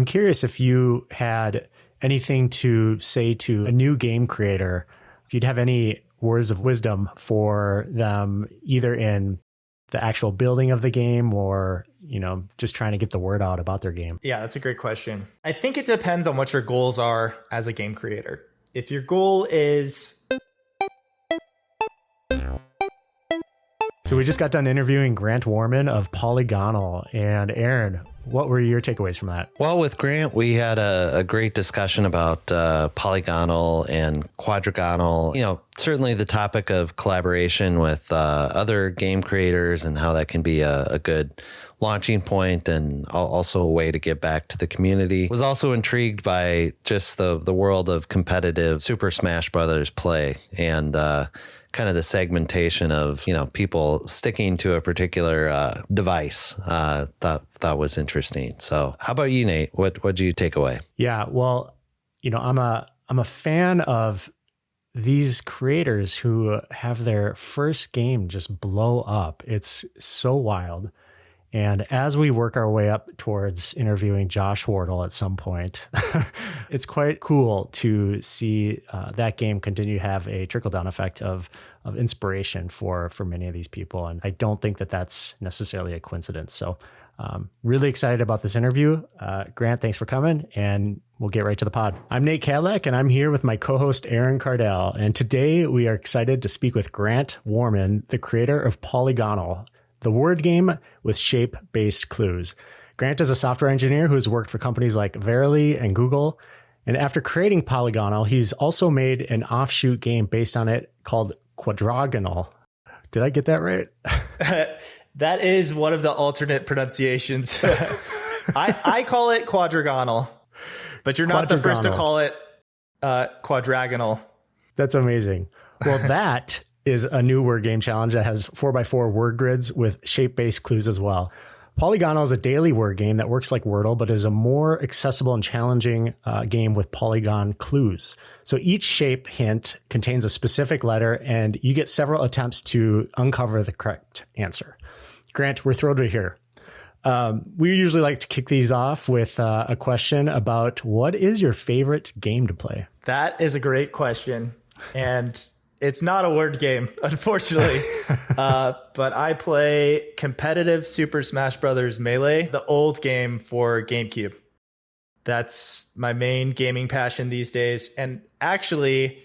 I'm curious if you had anything to say to a new game creator, if you'd have any words of wisdom for them, either in the actual building of the game or, just trying to get the word out about their game. Yeah, that's a great question. I think it depends on what your goals are as a game creator. If your goal is... So we just got done interviewing Grant Warman of Polygonle. And Aaron, what were your takeaways from that? Well, with Grant, we had a great discussion about Polygonal and Quadragonle. Certainly the topic of collaboration with other game creators and how that can be a good launching point and also a way to get back to the community. Was also intrigued by just the world of competitive Super Smash Brothers play and kind of the segmentation of, people sticking to a particular device. Thought was interesting. So how about you, Nate? What'd you take away? Yeah, well, I'm a fan of these creators who have their first game just blow up. It's so wild. And as we work our way up towards interviewing Josh Wardle at some point, it's quite cool to see that game continue to have a trickle-down effect of inspiration for many of these people. And I don't think that that's necessarily a coincidence. So really excited about this interview. Grant, thanks for coming, and we'll get right to the pod. I'm Nate Cadillac, and I'm here with my co-host Aaron Cardell. And today we are excited to speak with Grant Warman, the creator of Polygonal, the word game with shape-based clues. Grant is a software engineer who has worked for companies like Verily and Google. And after creating Polygonal, he's also made an offshoot game based on it called Quadragonle. Did I get that right? That is one of the alternate pronunciations. I call it Quadragonle, but you're not the first to call it Quadragonle. That's amazing. Well, that is a new word game challenge that has 4x4 word grids with shape-based clues as well. Polygonal is a daily word game that works like Wordle, but is a more accessible and challenging game with polygon clues. So each shape hint contains a specific letter, and you get several attempts to uncover the correct answer. Grant, we're thrilled to hear. We usually like to kick these off with a question about what is your favorite game to play? That is a great question. And it's not a word game, unfortunately. But I play competitive Super Smash Brothers Melee, the old game for GameCube. That's my main gaming passion these days. And actually,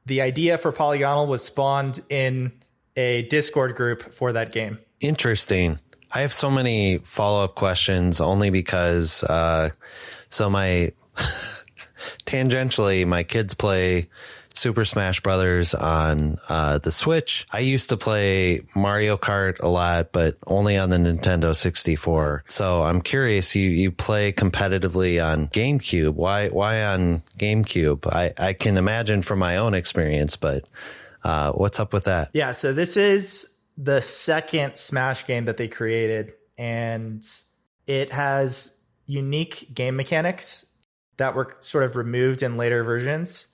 the idea for Polygonal was spawned in a Discord group for that game. Interesting. I have so many follow-up questions only because tangentially, my kids play Super Smash Brothers on the Switch. I used to play Mario Kart a lot, but only on the Nintendo 64. So I'm curious, you play competitively on GameCube. Why on GameCube? I can imagine from my own experience, but what's up with that? Yeah, so this is the second Smash game that they created, and it has unique game mechanics that were sort of removed in later versions.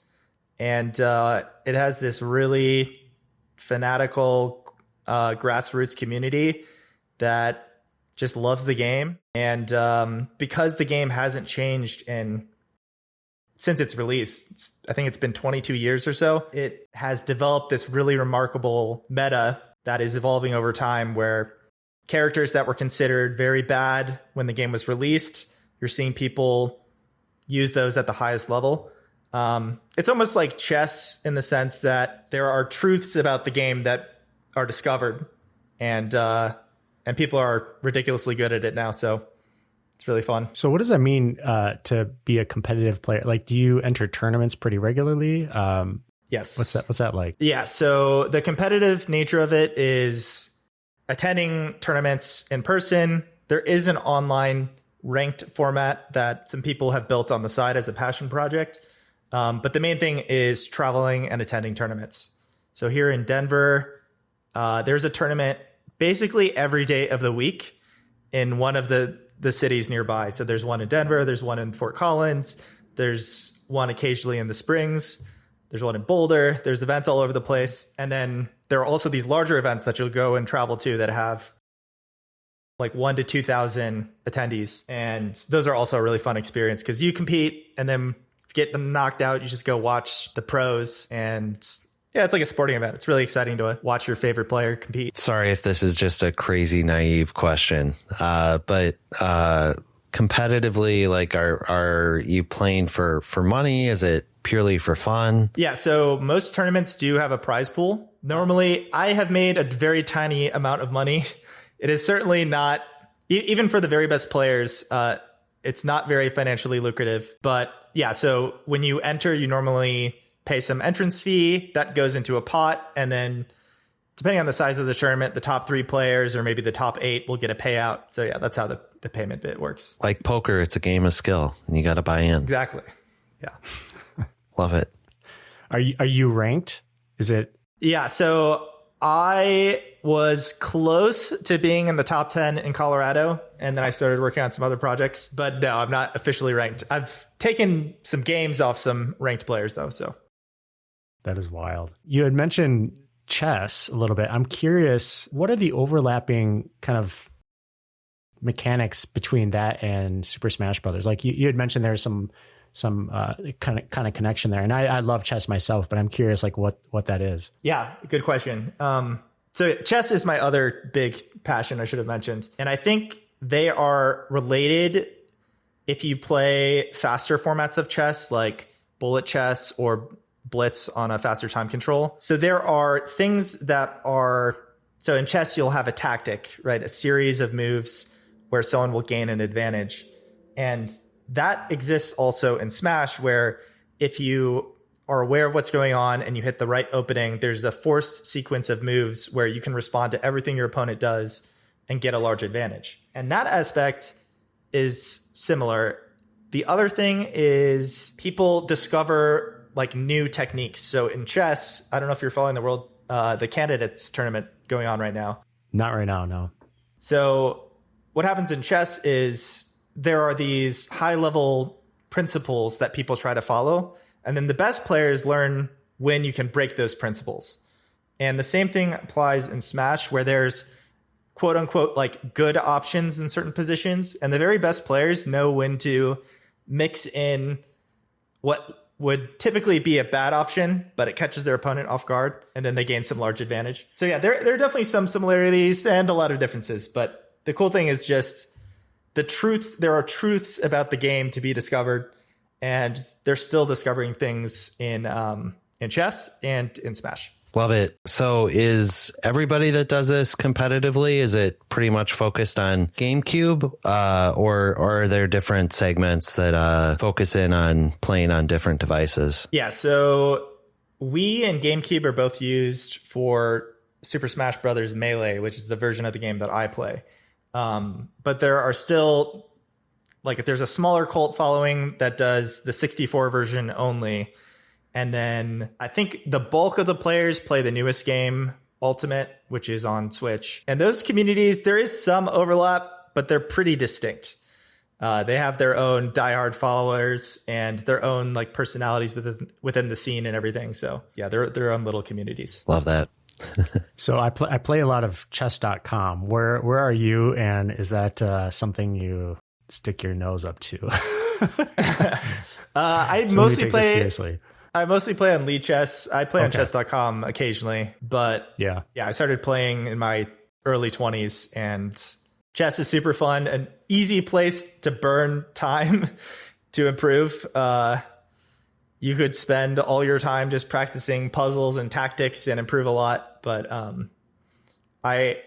And it has this really fanatical grassroots community that just loves the game. And because the game hasn't changed since its release, I think it's been 22 years or so, it has developed this really remarkable meta that is evolving over time, where characters that were considered very bad when the game was released, you're seeing people use those at the highest level. It's almost like chess in the sense that there are truths about the game that are discovered, and people are ridiculously good at it now. So it's really fun. So what does that mean to be a competitive player? Like, do you enter tournaments pretty regularly? Yes. What's that like? Yeah. So the competitive nature of it is attending tournaments in person. There is an online ranked format that some people have built on the side as a passion project. But the main thing is traveling and attending tournaments. So here in Denver, there's a tournament basically every day of the week in one of the cities nearby. So there's one in Denver, there's one in Fort Collins, there's one occasionally in the Springs, there's one in Boulder, there's events all over the place. And then there are also these larger events that you'll go and travel to that have like 1 to 2,000 attendees. And those are also a really fun experience because you compete and then get them knocked out. You just go watch the pros, and yeah, it's like a sporting event. It's really exciting to watch your favorite player compete. Sorry if this is just a crazy naive question, but competitively, like, are you playing for money? Is it purely for fun? Yeah, so most tournaments do have a prize pool. Normally, I have made a very tiny amount of money. It is certainly not, even for the very best players, it's not very financially lucrative. But yeah, so when you enter, you normally pay some entrance fee that goes into a pot, and then depending on the size of the tournament, the top 3 players or maybe the top 8 will get a payout. So yeah, that's how the payment bit works. Like poker, it's a game of skill and you got to buy in. Exactly. Yeah. Love it. Are you ranked? Is it? Yeah. So I was close to being in the top 10 in Colorado, and then I started working on some other projects, but no, I'm not officially ranked. I've taken some games off some ranked players though. So That is wild. You had mentioned chess a little bit. I'm curious, what are the overlapping kind of mechanics between that and Super Smash Brothers? Like you had mentioned there's some kind of connection there. And I love chess myself, but I'm curious like what that is. Yeah, good question. So chess is my other big passion, I should have mentioned. And I think they are related if you play faster formats of chess, like bullet chess or blitz on a faster time control. So there are things that are, so in chess, you'll have a tactic, right? A series of moves where someone will gain an advantage. And that exists also in Smash, where if you are aware of what's going on and you hit the right opening, there's a forced sequence of moves where you can respond to everything your opponent does and get a large advantage. And that aspect is similar. The other thing is people discover like new techniques. So in chess, I don't know if you're following the candidates tournament going on right now. Not right now, no. So what happens in chess is there are these high level principles that people try to follow. And then the best players learn when you can break those principles. And the same thing applies in Smash, where there's quote unquote like good options in certain positions. And the very best players know when to mix in what would typically be a bad option, but it catches their opponent off guard, and then they gain some large advantage. So yeah, there are definitely some similarities and a lot of differences. But the cool thing is just the truth. There are truths about the game to be discovered, and they're still discovering things in chess and in Smash. Love it. So is everybody that does this competitively, is it pretty much focused on GameCube, or are there different segments that focus in on playing on different devices? Yeah, so Wii and GameCube are both used for Super Smash Brothers Melee, which is the version of the game that I play. But there are still, like, there's a smaller cult following that does the 64 version only. And then I think the bulk of the players play the newest game, Ultimate, which is on Switch. And those communities, there is some overlap, but they're pretty distinct. They have their own diehard followers and their own like personalities within the scene and everything. So yeah, they're their own little communities. Love that. So I play a lot of chess.com. Where are you? And is that something you stick your nose up to? I mostly play on Lead Chess. I play on chess.com occasionally, but yeah, I started playing in my early 20s, and chess is super fun, an easy place to burn time to improve. You could spend all your time just practicing puzzles and tactics and improve a lot. But I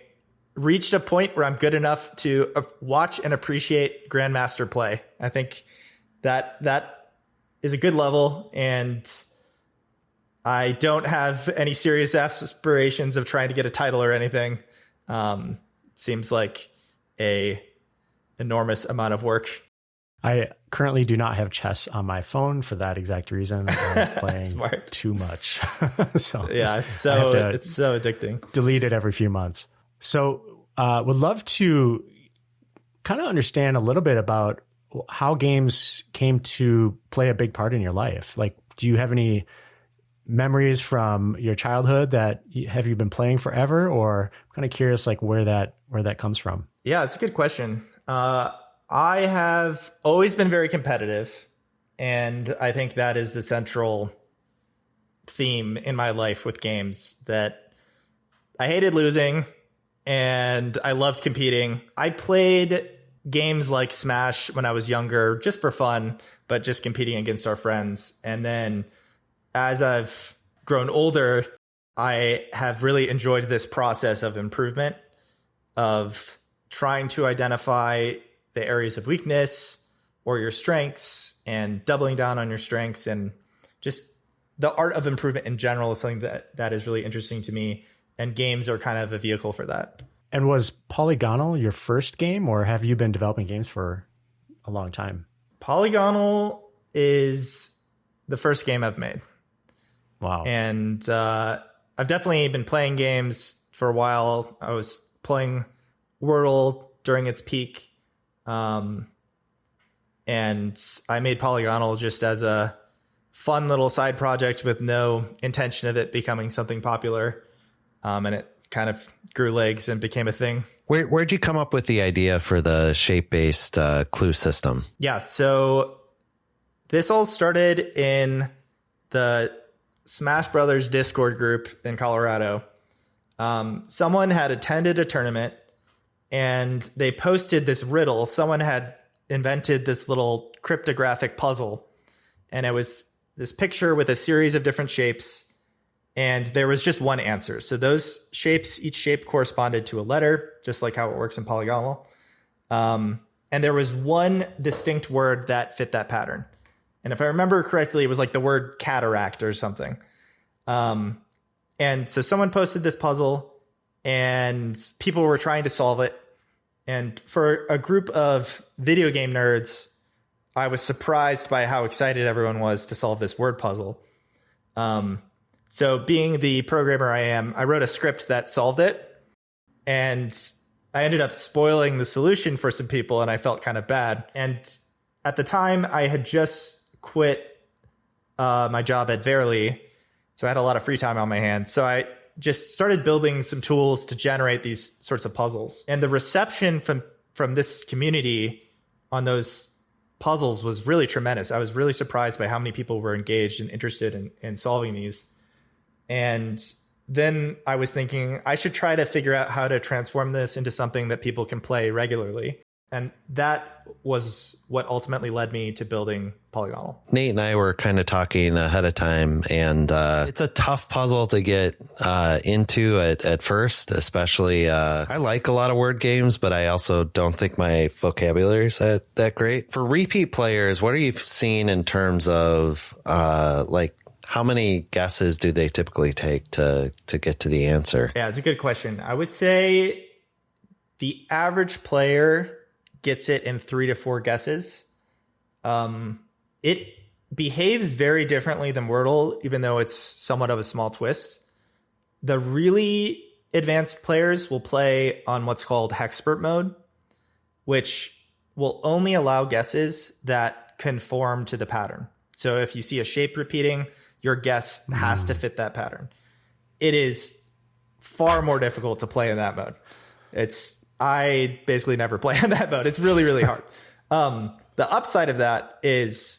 reached a point where I'm good enough to watch and appreciate Grandmaster play. I think that is a good level, and I don't have any serious aspirations of trying to get a title or anything. It seems like a enormous amount of work. I currently do not have chess on my phone for that exact reason. I'm playing too much. So yeah, it's so addicting. Delete it every few months. So would love to kind of understand a little bit about how games came to play a big part in your life. Like, do you have any memories from your childhood that have you been playing forever, or I'm kind of curious like where that comes from? Yeah, it's a good question. I have always been very competitive, and I think that is the central theme in my life with games, that I hated losing and I loved competing. I played games like Smash when I was younger just for fun, but just competing against our friends. And then as I've grown older, I have really enjoyed this process of improvement, of trying to identify the areas of weakness or your strengths and doubling down on your strengths. And just the art of improvement in general is something that is really interesting to me. And games are kind of a vehicle for that. And was Polygonal your first game, or have you been developing games for a long time? Polygonle is the first game I've made. Wow. And I've definitely been playing games for a while. I was playing Wordle during its peak. And I made Polygonle just as a fun little side project with no intention of it becoming something popular. And it kind of grew legs and became a thing. Where'd you come up with the idea for the shape-based clue system? Yeah, so this all started in the Smash Brothers Discord group in Colorado. Someone had attended a tournament and they posted this riddle. Someone had invented this little cryptographic puzzle, and it was this picture with a series of different shapes. And there was just one answer. So those shapes, each shape corresponded to a letter, just like how it works in Polygonal. And there was one distinct word that fit that pattern. And if I remember correctly, it was like the word cataract or something. And so someone posted this puzzle and people were trying to solve it. And for a group of video game nerds, I was surprised by how excited everyone was to solve this word puzzle. So being the programmer I am, I wrote a script that solved it, and I ended up spoiling the solution for some people, and I felt kind of bad. And at the time, I had just quit my job at Verily, so I had a lot of free time on my hands. So I just started building some tools to generate these sorts of puzzles. And the reception from this community on those puzzles was really tremendous. I was really surprised by how many people were engaged and interested in solving these. And then I was thinking I should try to figure out how to transform this into something that people can play regularly. And that was what ultimately led me to building Polygonal. Nate and I were kind of talking ahead of time, and it's a tough puzzle to get into at first, especially I like a lot of word games, but I also don't think my vocabulary is that great. For repeat players, what are you seeing in terms of like how many guesses do they typically take to get to the answer? Yeah, it's a good question. I would say the average player gets it in 3 to 4 guesses. It behaves very differently than Wordle, even though it's somewhat of a small twist. The really advanced players will play on what's called hexpert mode, which will only allow guesses that conform to the pattern. So if you see a shape repeating, your guess has to fit that pattern. It is far more difficult to play in that mode. I basically never play in that mode. It's really, really hard. The upside of that is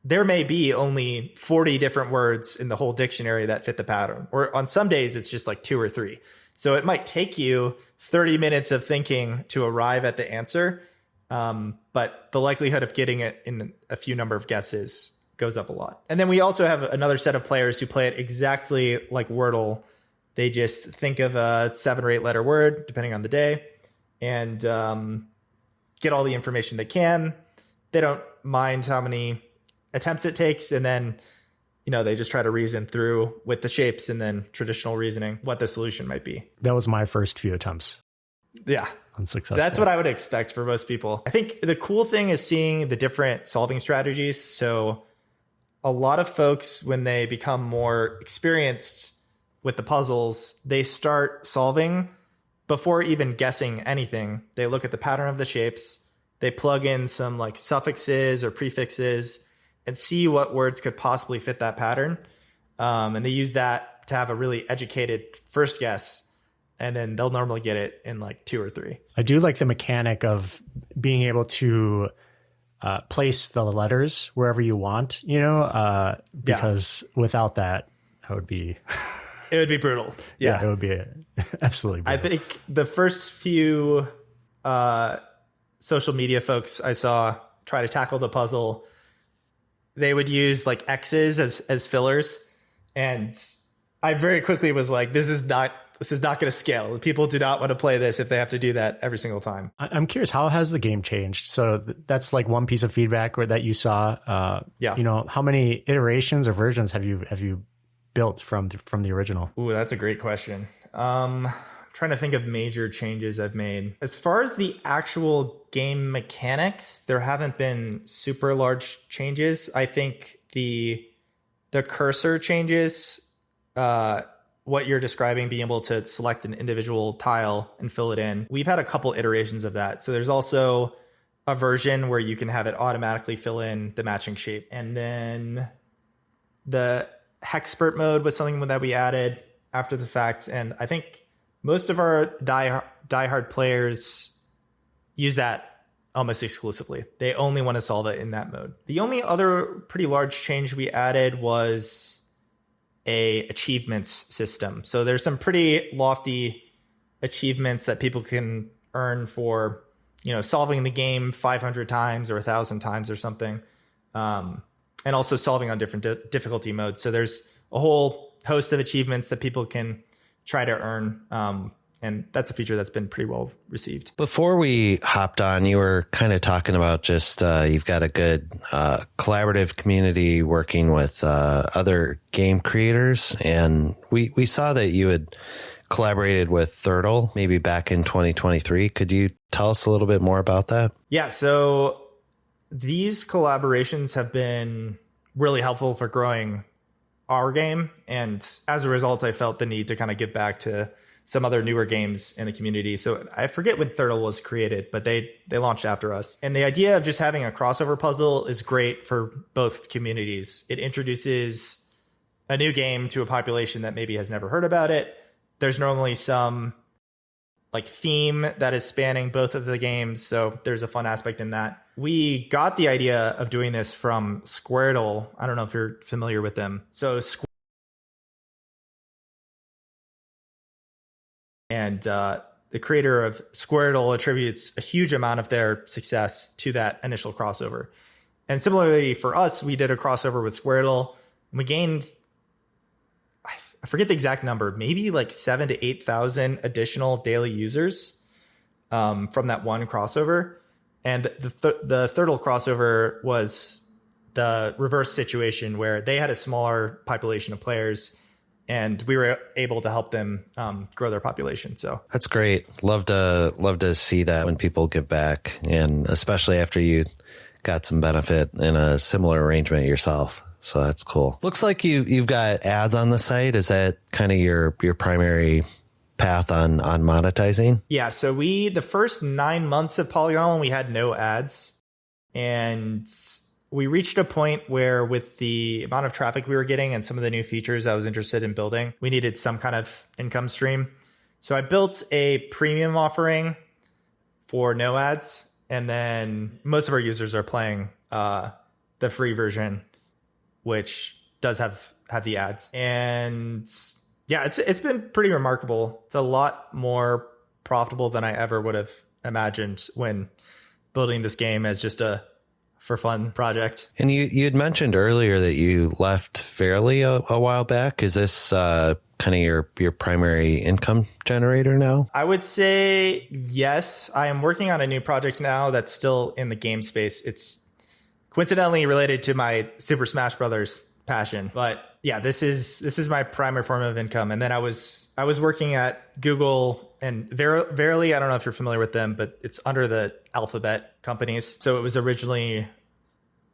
there may be only 40 different words in the whole dictionary that fit the pattern. Or on some days, it's just like 2 or 3. So it might take you 30 minutes of thinking to arrive at the answer. But the likelihood of getting it in a few number of guesses goes up a lot. And then we also have another set of players who play it exactly like Wordle. They just think of a 7 or 8 letter word, depending on the day, and get all the information they can. They don't mind how many attempts it takes. And then, they just try to reason through with the shapes and then traditional reasoning what the solution might be. That was my first few attempts. Yeah. Unsuccessful. That's what I would expect for most people. I think the cool thing is seeing the different solving strategies. So a lot of folks, when they become more experienced with the puzzles, they start solving before even guessing anything. They look at the pattern of the shapes, they plug in some like suffixes or prefixes and see what words could possibly fit that pattern. And they use that to have a really educated first guess. And then they'll normally get it in like 2 or 3. I do like the mechanic of being able to place the letters wherever you want, because without that, that would be... It would be brutal. Yeah, it would be absolutely brutal. I think the first few social media folks I saw try to tackle the puzzle, they would use like X's as fillers. And I very quickly was like, this is not going to scale. People do not want to play this if they have to do that every single time. I'm curious, how has the game changed? So that's like one piece of feedback that you saw. How many iterations or versions have you built from the original? Ooh, that's a great question. Trying to think of major changes I've made. As far as the actual game mechanics, there haven't been super large changes. I think the cursor changes, what you're describing, being able to select an individual tile and fill it in. We've had a couple iterations of that. So there's also a version where you can have it automatically fill in the matching shape. And then the Hexpert mode was something that we added after the fact. And I think most of our diehard players use that almost exclusively. They only want to solve it in that mode. The only other pretty large change we added was a achievements system. So there's some pretty lofty achievements that people can earn for, solving the game 500 times or 1,000 times or something. And also solving on different difficulty modes. So there's a whole host of achievements that people can try to earn. And that's a feature that's been pretty well received. Before we hopped on, you were kind of talking about just you've got a good collaborative community working with other game creators. And we saw that you had collaborated with Verily maybe back in 2023. Could you tell us a little bit more about that? Yeah, so these collaborations have been really helpful for growing our game. And as a result, I felt the need to kind of give back to some other newer games in the community. So I forget when Verily was created, but they launched after us. And the idea of just having a crossover puzzle is great for both communities. It introduces a new game to a population that maybe has never heard about it. There's normally some like theme that is spanning both of the games. So there's a fun aspect in that. We got the idea of doing this from Quadragonle. I don't know if you're familiar with them. So the creator of Quadragonle attributes a huge amount of their success to that initial crossover. And similarly for us, we did a crossover with Quadragonle, and we gained, I forget the exact number, maybe like 7,000 to 8,000 additional daily users from that one crossover. And the Verily crossover was the reverse situation where they had a smaller population of players, and we were able to help them grow their population. So that's great. Love to see that when people give back, and especially after you got some benefit in a similar arrangement yourself. So that's cool. Looks like you've got ads on the site. Is that kind of your primary path on monetizing? Yeah. So the first 9 months of Polygonal, we had no ads, and we reached a point where with the amount of traffic we were getting and some of the new features I was interested in building, we needed some kind of income stream. So I built a premium offering for no ads. And then most of our users are playing the free version, which does have the ads. And yeah, it's been pretty remarkable. It's a lot more profitable than I ever would have imagined when building this game as just a for fun project. And you had mentioned earlier that you left Verily a while back. Is this kind of your primary income generator now? I would say yes. I am working on a new project now that's still in the game space. It's coincidentally related to my Super Smash Brothers passion, but yeah, this is my primary form of income. And then I was working at Google and Verily. I don't know if you're familiar with them, but it's under the Alphabet companies. So it was originally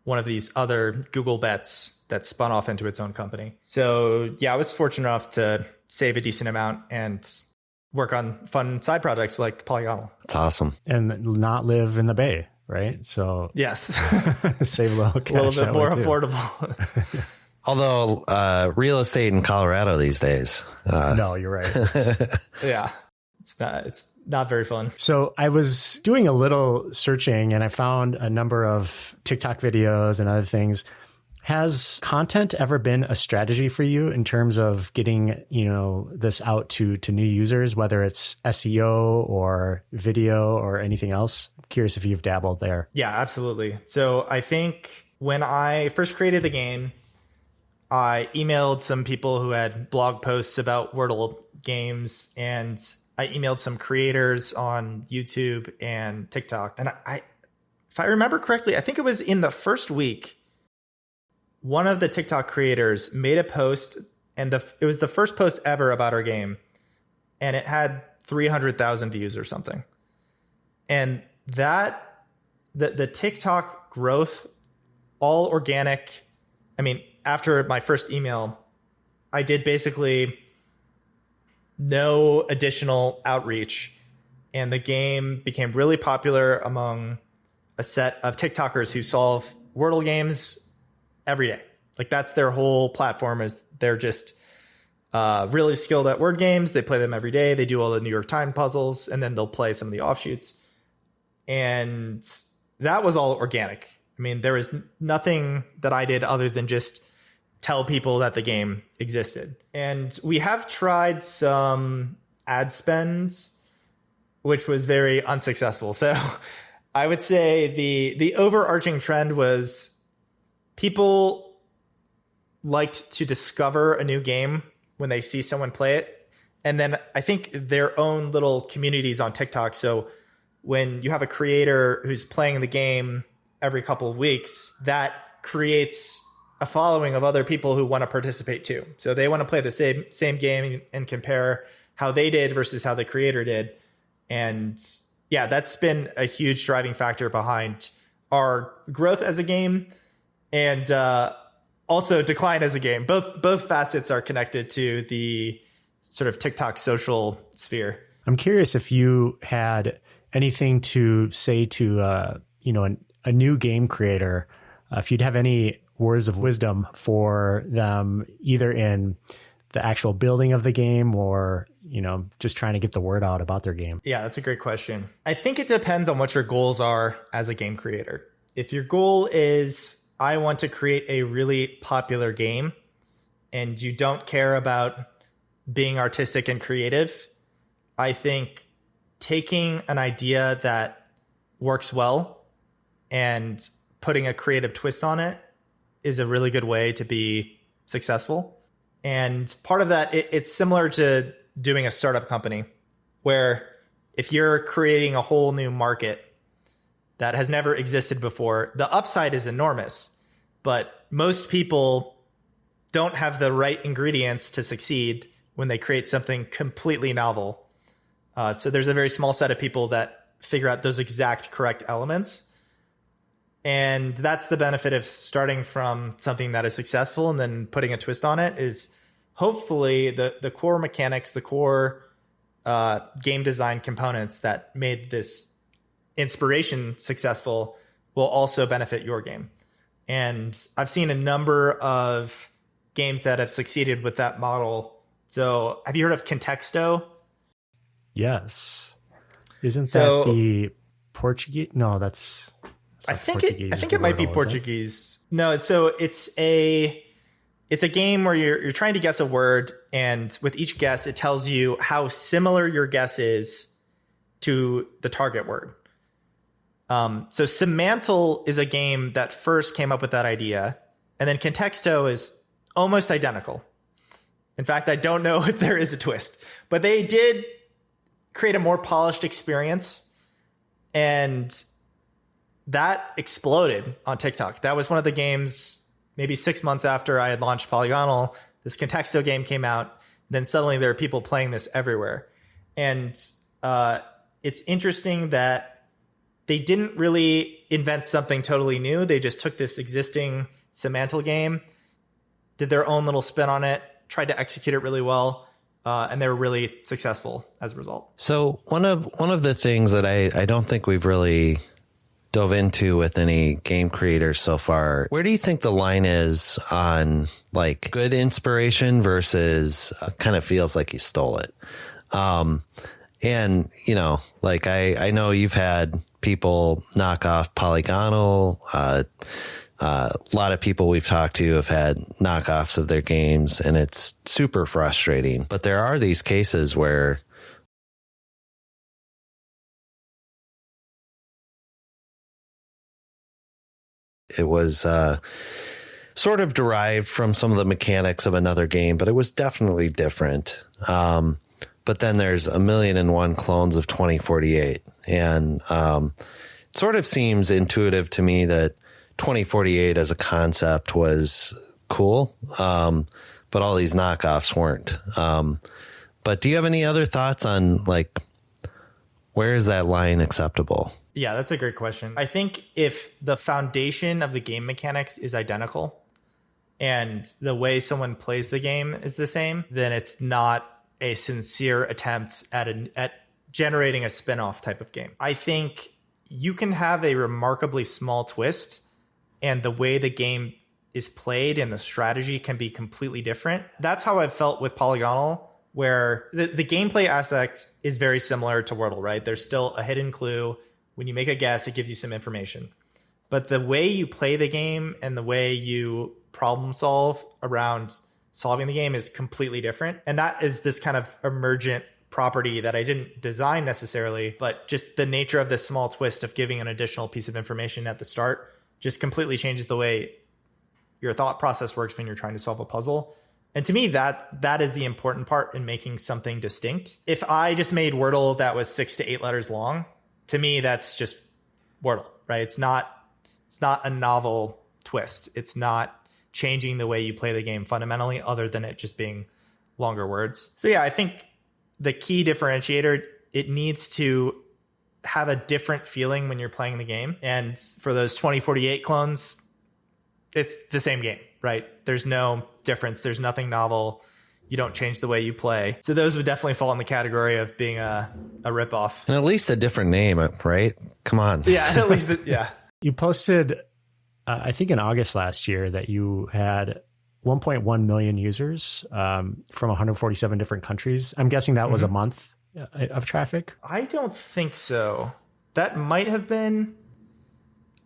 one of these other Google bets that spun off into its own company. So yeah, I was fortunate enough to save a decent amount and work on fun side projects like Polygonal. It's awesome. And not live in the Bay, right? So yes, save a little cash. A little bit more affordable. Although real estate in Colorado these days. No, you're right. Yeah. It's not very fun. So I was doing a little searching and I found a number of TikTok videos and other things. Has content ever been a strategy for you in terms of getting, this out to new users, whether it's SEO or video or anything else? I'm curious if you've dabbled there. Yeah, absolutely. So I think when I first created the game, I emailed some people who had blog posts about Wordle games, and I emailed some creators on YouTube and TikTok. And if I remember correctly, I think it was in the first week, one of the TikTok creators made a post, and it was the first post ever about our game, and it had 300,000 views or something. And that the TikTok growth, all organic. I mean, after my first email, I did basically no additional outreach, and the game became really popular among a set of TikTokers who solve Wordle games every day. Like, that's their whole platform, is they're just really skilled at word games. They play them every day. They do all the New York Times puzzles, and then they'll play some of the offshoots. And that was all organic. I mean, there was nothing that I did other than just tell people that the game existed. And we have tried some ad spend, which was very unsuccessful. So I would say the overarching trend was people liked to discover a new game when they see someone play it. And then I think their own little communities on TikTok. So when you have a creator who's playing the game every couple of weeks, that creates a following of other people who want to participate too. So they want to play the same game and compare how they did versus how the creator did. And yeah, that's been a huge driving factor behind our growth as a game, and also decline as a game. Both facets are connected to the sort of TikTok social sphere. I'm curious if you had anything to say to a new game creator, if you'd have any words of wisdom for them, either in the actual building of the game or just trying to get the word out about their game. Yeah, that's a great question. I think it depends on what your goals are as a game creator. If your goal is, I want to create a really popular game, and you don't care about being artistic and creative, I think taking an idea that works well and putting a creative twist on it is a really good way to be successful. And part of that, it's similar to doing a startup company, where if you're creating a whole new market that has never existed before, the upside is enormous. But most people don't have the right ingredients to succeed when they create something completely novel. So there's a very small set of people that figure out those exact correct elements. And that's the benefit of starting from something that is successful and then putting a twist on it, is hopefully the core mechanics, the core game design components that made this inspiration successful will also benefit your game. And I've seen a number of games that have succeeded with that model. So have you heard of Contexto? Yes. Isn't that the Portuguese? No, that's I think it might be Portuguese. No, so it's a game where you're trying to guess a word, and with each guess it tells you how similar your guess is to the target word. So Semantle is a game that first came up with that idea, and then Contexto is almost identical. In fact, I don't know if there is a twist, but they did create a more polished experience, and that exploded on TikTok. That was one of the games, maybe 6 months after I had launched Polygonal, this Contexto game came out. Then suddenly there are people playing this everywhere. And it's interesting that they didn't really invent something totally new. They just took this existing Semantle game, did their own little spin on it, tried to execute it really well, and they were really successful as a result. So one of the things that I don't think we've really dove into with any game creators so far. Where do you think the line is on like good inspiration versus kind of feels like you stole it? And, you know, like I know you've had people knock off Polygonal. A lot of people we've talked to have had knockoffs of their games, and it's super frustrating. But there are these cases where it was sort of derived from some of the mechanics of another game, but it was definitely different. But then there's 1,000,001 clones of 2048. And it sort of seems intuitive to me that 2048 as a concept was cool, but all these knockoffs weren't. But do you have any other thoughts on like, where is that line acceptable? Yeah, that's a great question. I think if the foundation of the game mechanics is identical and the way someone plays the game is the same, then it's not a sincere attempt at generating a spin-off type of game. I think you can have a remarkably small twist and the way the game is played and the strategy can be completely different. That's how I've felt with Polygonal, where the gameplay aspect is very similar to Wordle, right? There's still a hidden clue. When you make a guess, it gives you some information. But the way you play the game and the way you problem solve around solving the game is completely different. And that is this kind of emergent property that I didn't design necessarily, but just the nature of this small twist of giving an additional piece of information at the start just completely changes the way your thought process works when you're trying to solve a puzzle. And to me, that is the important part in making something distinct. If I just made Wordle that was 6 to 8 letters long, to me, that's just Wordle, right? It's not a novel twist. It's not changing the way you play the game fundamentally, other than it just being longer words. So yeah, I think the key differentiator, it needs to have a different feeling when you're playing the game. And for those 2048 clones, it's the same game, right? There's no difference. There's nothing novel. You don't change the way you play. So those would definitely fall in the category of being a ripoff. And at least a different name, right? Come on. Yeah, at least, yeah. You posted, I think in August last year, that you had 1.1 million users from 147 different countries. I'm guessing that was a month of traffic. I don't think so. That might have been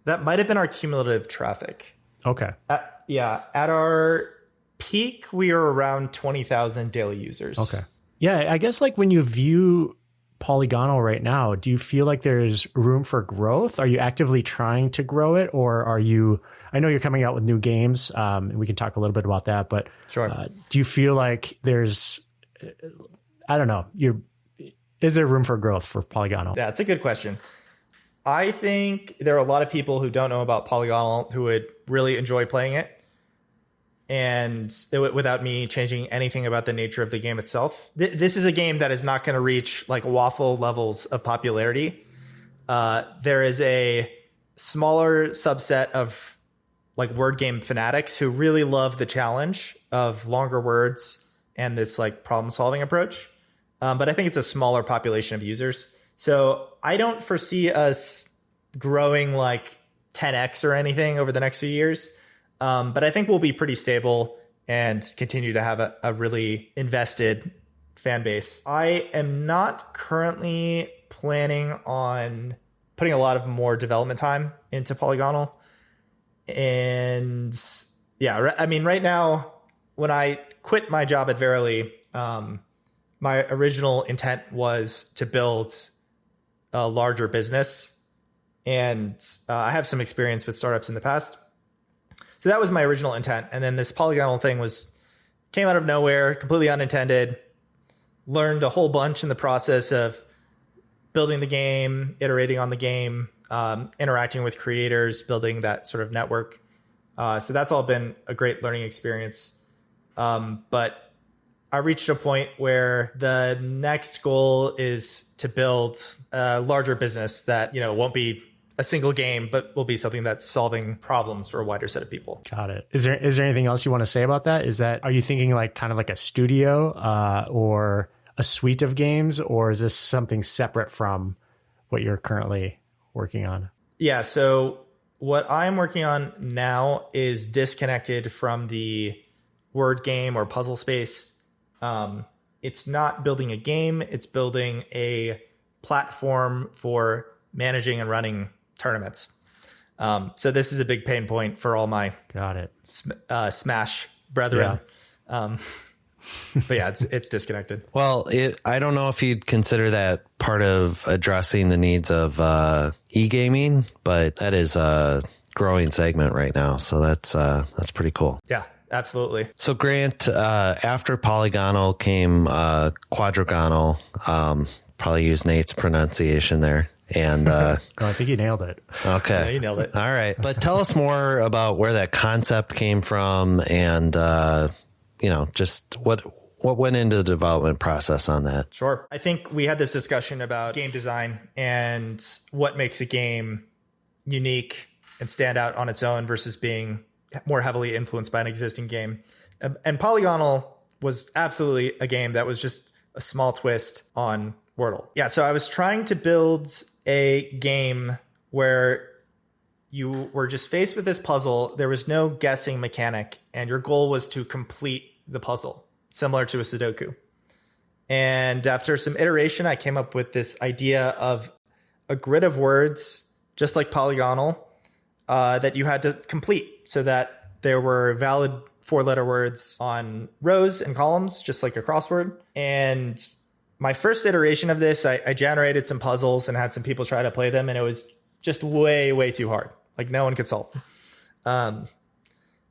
our cumulative traffic. Okay. At our peak, we were around 20,000 daily users. Okay. Yeah, I guess like when you view Polygonal right now, do you feel like there's room for growth? Are you actively trying to grow it, or are you, I know you're coming out with new games, and we can talk a little bit about that, but sure. Do you feel like there's, I don't know, is there room for growth for Polygonal? Yeah, it's a good question. I think there are a lot of people who don't know about Polygonal who would really enjoy playing it, and without me changing anything about the nature of the game itself. This is a game that is not going to reach like waffle levels of popularity. There is a smaller subset of like word game fanatics who really love the challenge of longer words and this like problem solving approach. But I think it's a smaller population of users. So I don't foresee us growing like 10x or anything over the next few years. But I think we'll be pretty stable and continue to have a really invested fan base. I am not currently planning on putting a lot of more development time into Polygonal. And yeah, I mean, right now, when I quit my job at Verily, my original intent was to build a larger business. And I have some experience with startups in the past. So that was my original intent. And then this Polygonal thing came out of nowhere, completely unintended. Learned a whole bunch in the process of building the game, iterating on the game, interacting with creators, building that sort of network. So that's all been a great learning experience. But I reached a point where the next goal is to build a larger business that, won't be a single game, but will be something that's solving problems for a wider set of people. Got it. Is there anything else you want to say about that? Are you thinking like kind of like a studio or a suite of games, or is this something separate from what you're currently working on? Yeah. So what I'm working on now is disconnected from the word game or puzzle space. It's not building a game. It's building a platform for managing and running tournaments. So this is a big pain point for all my Got it. Smash brethren. Yeah. But yeah, it's disconnected. Well, I don't know if you'd consider that part of addressing the needs of e-gaming, but that is a growing segment right now. So that's pretty cool. Yeah, absolutely. So Grant, after Polygonal came Quadragonle. Probably use Nate's pronunciation there. And I think you nailed it. Okay. Yeah, you nailed it. All right. But tell us more about where that concept came from and just what went into the development process on that. Sure. I think we had this discussion about game design and what makes a game unique and stand out on its own versus being more heavily influenced by an existing game. And Polygonal was absolutely a game that was just a small twist on Wordle. Yeah, so I was trying to build a game where you were just faced with this puzzle. There was no guessing mechanic, and your goal was to complete the puzzle, similar to a Sudoku. And after some iteration, I came up with this idea of a grid of words, just like Polygonal, that you had to complete so that there were valid 4-letter words on rows and columns, just like a crossword. And my first iteration of this, I generated some puzzles and had some people try to play them, and it was just way, way too hard. Like no one could solve them.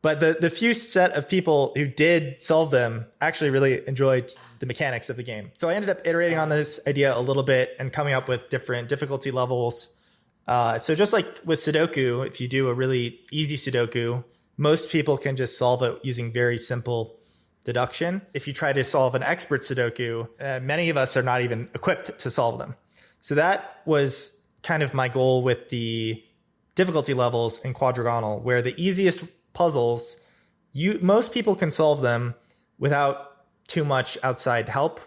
But the few set of people who did solve them actually really enjoyed the mechanics of the game. So I ended up iterating on this idea a little bit and coming up with different difficulty levels. So just like with Sudoku, if you do a really easy Sudoku, most people can just solve it using very simple deduction. If you try to solve an expert Sudoku, many of us are not even equipped to solve them. So that was kind of my goal with the difficulty levels in Quadragonle, where the easiest puzzles, most people can solve them without too much outside help.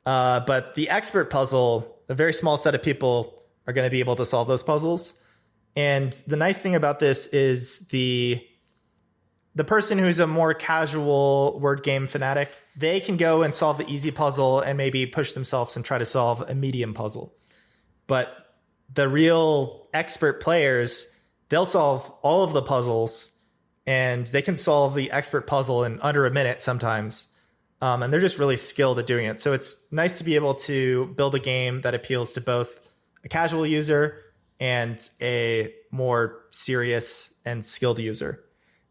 But the expert puzzle, a very small set of people are going to be able to solve those puzzles. And the nice thing about this is the person who's a more casual word game fanatic, they can go and solve the easy puzzle and maybe push themselves and try to solve a medium puzzle. But the real expert players, they'll solve all of the puzzles, and they can solve the expert puzzle in under a minute sometimes. And they're just really skilled at doing it. So it's nice to be able to build a game that appeals to both a casual user and a more serious and skilled user.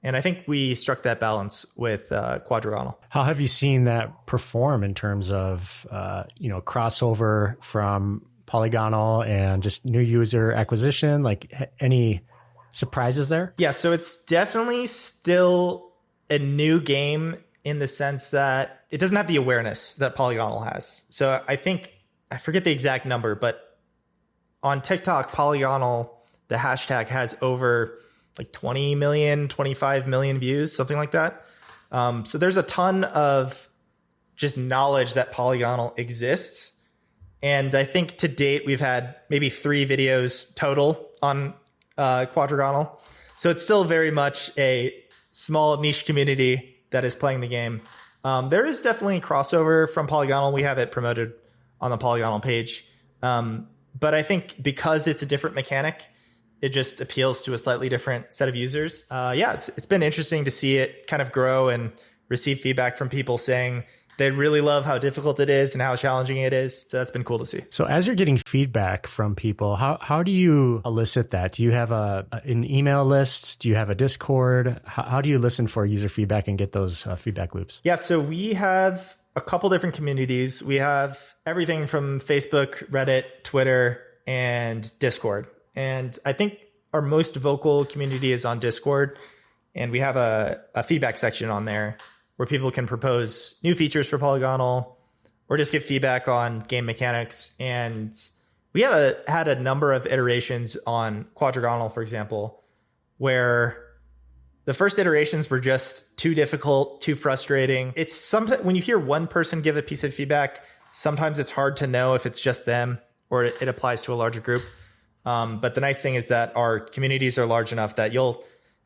And I think we struck that balance with Quadragonle. How have you seen that perform in terms of, crossover from Polygonal and just new user acquisition? Like any surprises there? Yeah, so it's definitely still a new game in the sense that it doesn't have the awareness that Polygonal has. So I think, I forget the exact number, but on TikTok, Polygonal, the hashtag has over like 20 million, 25 million views, something like that. So there's a ton of just knowledge that Polygonal exists. And I think to date, we've had maybe 3 videos total on Quadragonle. So it's still very much a small niche community that is playing the game. There is definitely crossover from Polygonal. We have it promoted on the Polygonal page. But I think because it's a different mechanic, it just appeals to a slightly different set of users. It's been interesting to see it kind of grow and receive feedback from people saying they really love how difficult it is and how challenging it is. So that's been cool to see. So as you're getting feedback from people, how do you elicit that? Do you have an email list? Do you have a Discord? How do you listen for user feedback and get those feedback loops? Yeah, so we have a couple different communities. We have everything from Facebook, Reddit, Twitter, and Discord. And I think our most vocal community is on Discord. And we have a feedback section on there where people can propose new features for Polygonal or just give feedback on game mechanics. And we had a number of iterations on Quadragonle, for example, where the first iterations were just too difficult, too frustrating. It's sometimes when you hear one person give a piece of feedback, sometimes it's hard to know if it's just them or it applies to a larger group. But the nice thing is that our communities are large enough that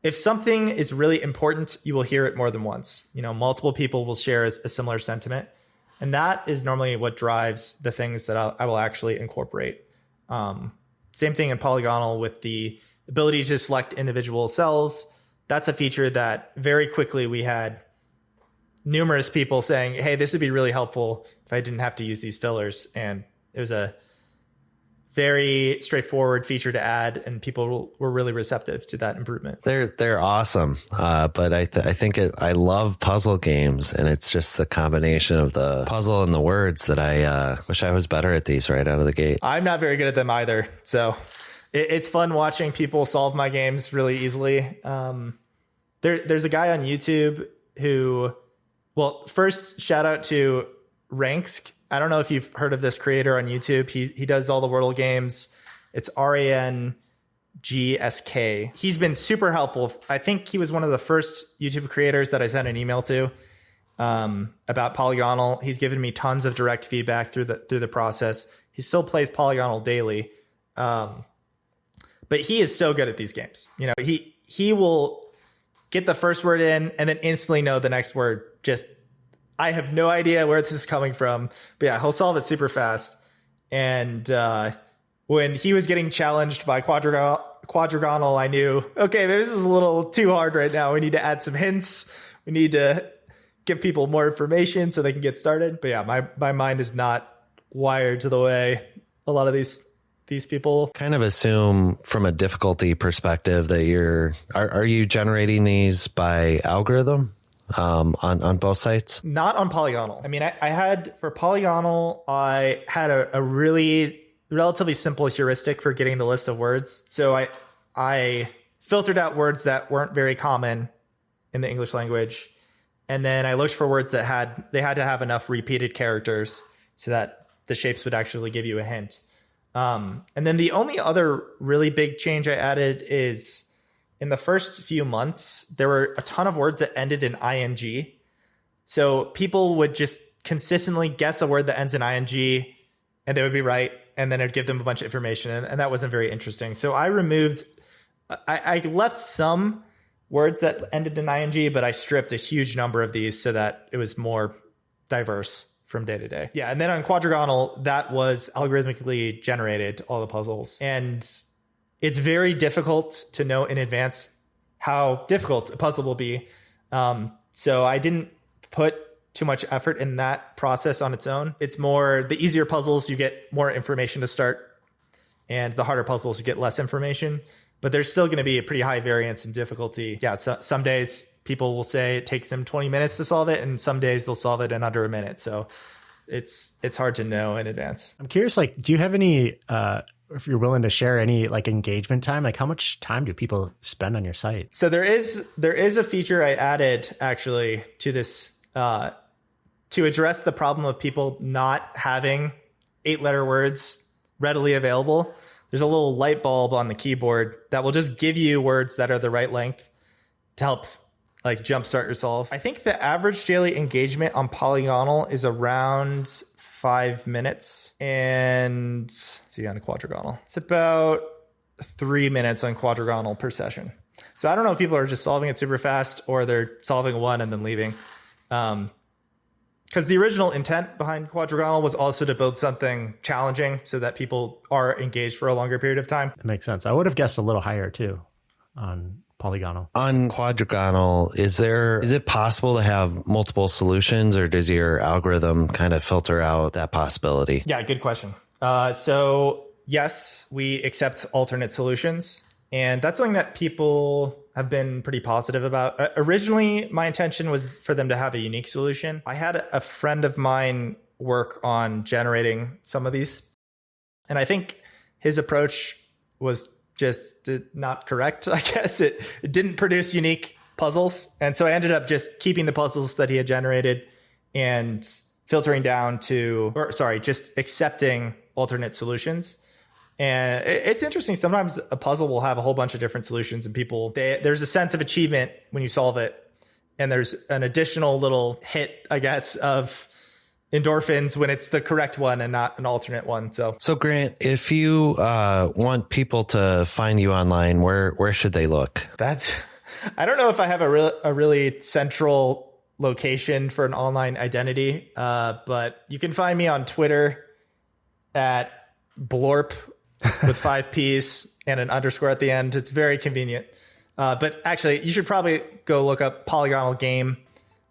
if something is really important, you will hear it more than once. Multiple people will share a similar sentiment. And that is normally what drives the things that I will actually incorporate. Same thing in Polygonal with the ability to select individual cells. That's a feature that very quickly we had numerous people saying, hey, this would be really helpful if I didn't have to use these fillers. And it was a very straightforward feature to add, and people were really receptive to that improvement. They're awesome, but I love puzzle games, and it's just the combination of the puzzle and the words that I wish I was better at these right out of the gate. I'm not very good at them either, so it's fun watching people solve my games really easily. There's a guy on YouTube who, first shout out to Ranksk. I don't know if you've heard of this creator on YouTube. He does all the Wordle games. It's RANGSK. He's been super helpful. I think he was one of the first YouTube creators that I sent an email to about Polygonal. He's given me tons of direct feedback through the process. He still plays Polygonal daily, but he is so good at these games. He will get the first word in and then instantly know the next word. I have no idea where this is coming from, but yeah, he'll solve it super fast. And when he was getting challenged by Quadragonle, I knew, okay, maybe this is a little too hard right now. We need to add some hints. We need to give people more information so they can get started. But yeah, my mind is not wired to the way a lot of these people kind of assume from a difficulty perspective that are you generating these by algorithm? On both sites? Not on Polygonal. I mean, I had for Polygonal, I had a really relatively simple heuristic for getting the list of words. So I filtered out words that weren't very common in the English language. And then I looked for words that had to have enough repeated characters so that the shapes would actually give you a hint. And then the only other really big change I added is in the first few months, there were a ton of words that ended in ing. So people would just consistently guess a word that ends in ing, and they would be right, and then it'd give them a bunch of information, and that wasn't very interesting. So I left some words that ended in ing, but I stripped a huge number of these so that it was more diverse from day to day. Yeah, and then on Quadragonle, that was algorithmically generated, all the puzzles. And it's very difficult to know in advance how difficult a puzzle will be. So I didn't put too much effort in that process on its own. It's more the easier puzzles, you get more information to start, and the harder puzzles, you get less information. But there's still going to be a pretty high variance in difficulty. Yeah, so some days people will say it takes them 20 minutes to solve it, and some days they'll solve it in under a minute. So it's hard to know in advance. I'm curious, do you have any... if you're willing to share any engagement time, how much time do people spend on your site? So there is a feature I added actually to this to address the problem of people not having 8-letter words readily available. There's a little light bulb on the keyboard that will just give you words that are the right length to help jumpstart your solve. I think the average daily engagement on Polygonal is around 5 minutes, and let's see on Quadragonle, it's about 3 minutes on Quadragonle per session. So I don't know if people are just solving it super fast or they're solving one and then leaving. Because the original intent behind Quadragonle was also to build something challenging so that people are engaged for a longer period of time. That makes sense. I would have guessed a little higher too on Polygonal. On Quadragonle, is it possible to have multiple solutions, or does your algorithm kind of filter out that possibility? Yeah, good question. So yes, we accept alternate solutions, and that's something that people have been pretty positive about. Originally, my intention was for them to have a unique solution. I had a friend of mine work on generating some of these, and I think his approach was just not correct. I guess it didn't produce unique puzzles. And so I ended up just keeping the puzzles that he had generated and filtering down just accepting alternate solutions. And it's interesting. Sometimes a puzzle will have a whole bunch of different solutions, and there's a sense of achievement when you solve it. And there's an additional little hit, I guess, of endorphins when it's the correct one and not an alternate one. So Grant, if you want people to find you online, where should they look? I don't know if I have a really central location for an online identity, but you can find me on Twitter at Blorp with 5 P's and an underscore at the end. It's very convenient. But actually, you should probably go look up Polygonal Game.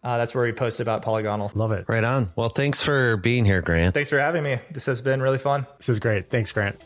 That's where we post about Polygonal. Love it. Right on. Well, thanks for being here, Grant. Thanks for having me. This has been really fun. This is great. Thanks, Grant.